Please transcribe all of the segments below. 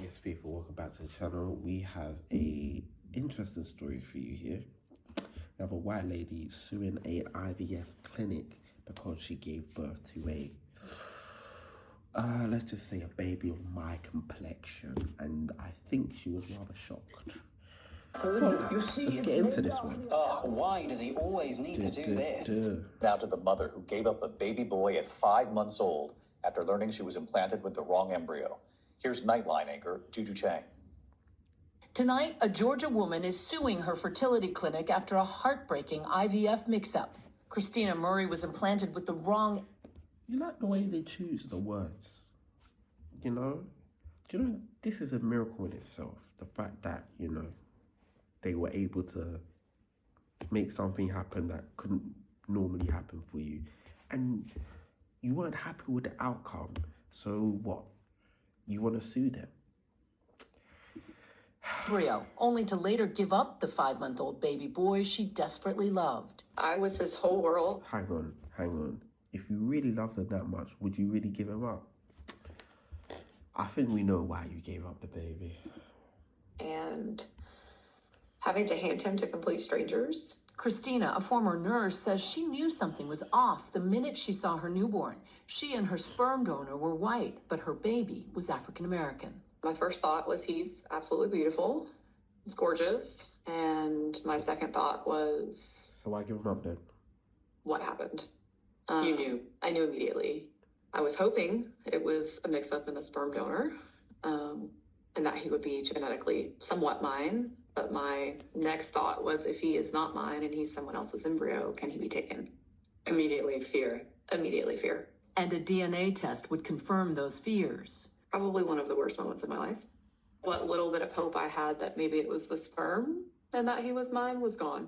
Yes, people, welcome back to the channel. We have a interesting story for you here. We have a white lady suing an IVF clinic because she gave birth to a, let's just say a baby of my complexion, and I think she was rather shocked. So, let's get into this one. Why does he always need to do this? Now to the mother who gave up a baby boy at 5 months old after learning she was implanted with the wrong embryo. Here's Nightline anchor Juju Chang. Tonight, a Georgia woman is suing her fertility clinic after a heartbreaking IVF mix-up. Christina Murray was implanted with the wrong... You like the way they choose the words, you know? Do you know, this is a miracle in itself. The fact that, you know, they were able to make something happen that couldn't normally happen for you. And you weren't happy with the outcome. So what? You want to sue them? Embryo, only to later give up the 5-month-old baby boy she desperately loved. I was his whole world. Hang on. If you really loved him that much, would you really give him up? I think we know why you gave up the baby. And having to hand him to complete strangers. Christina, a former nurse, says she knew something was off the minute she saw her newborn. She and her sperm donor were white, but her baby was African American. My first thought was he's absolutely beautiful. It's gorgeous. And my second thought was... So why give him up then? What happened? You knew? I knew immediately. I was hoping it was a mix-up in the sperm donor, and that he would be genetically somewhat mine. But my next thought was, if he is not mine and he's someone else's embryo, can he be taken? Immediately fear. And a DNA test would confirm those fears. Probably one of the worst moments of my life. What little bit of hope I had that maybe it was the sperm and that he was mine was gone.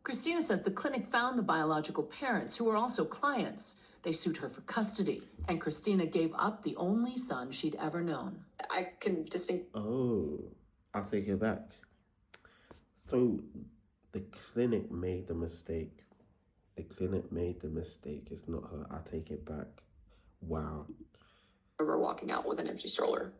Christina says the clinic found the biological parents, who were also clients. They sued her for custody, and Christina gave up the only son she'd ever known. I can distinct... Oh, I'll take it back. So the clinic made the mistake. It's not her. I take it back. Wow. I remember walking out with an empty stroller,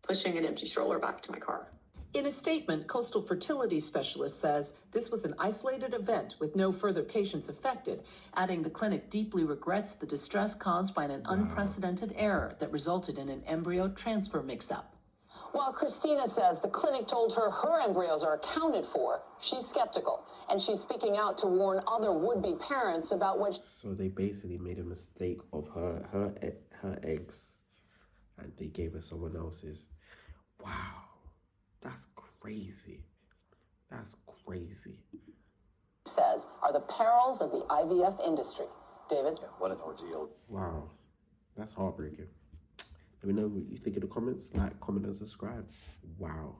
pushing an empty stroller back to my car. In a statement, Coastal Fertility Specialist says this was an isolated event with no further patients affected, adding the clinic deeply regrets the distress caused by an unprecedented error that resulted in an embryo transfer mix-up. While Christina says the clinic told her her embryos are accounted for, she's skeptical, and she's speaking out to warn other would-be parents about which... So they basically made a mistake of her eggs, and they gave her someone else's. Wow, that's crazy. Says are the perils of the IVF industry. David? Yeah, what an ordeal. Wow, that's heartbreaking. Let me know what you think in the comments. Like, comment, and subscribe. Wow.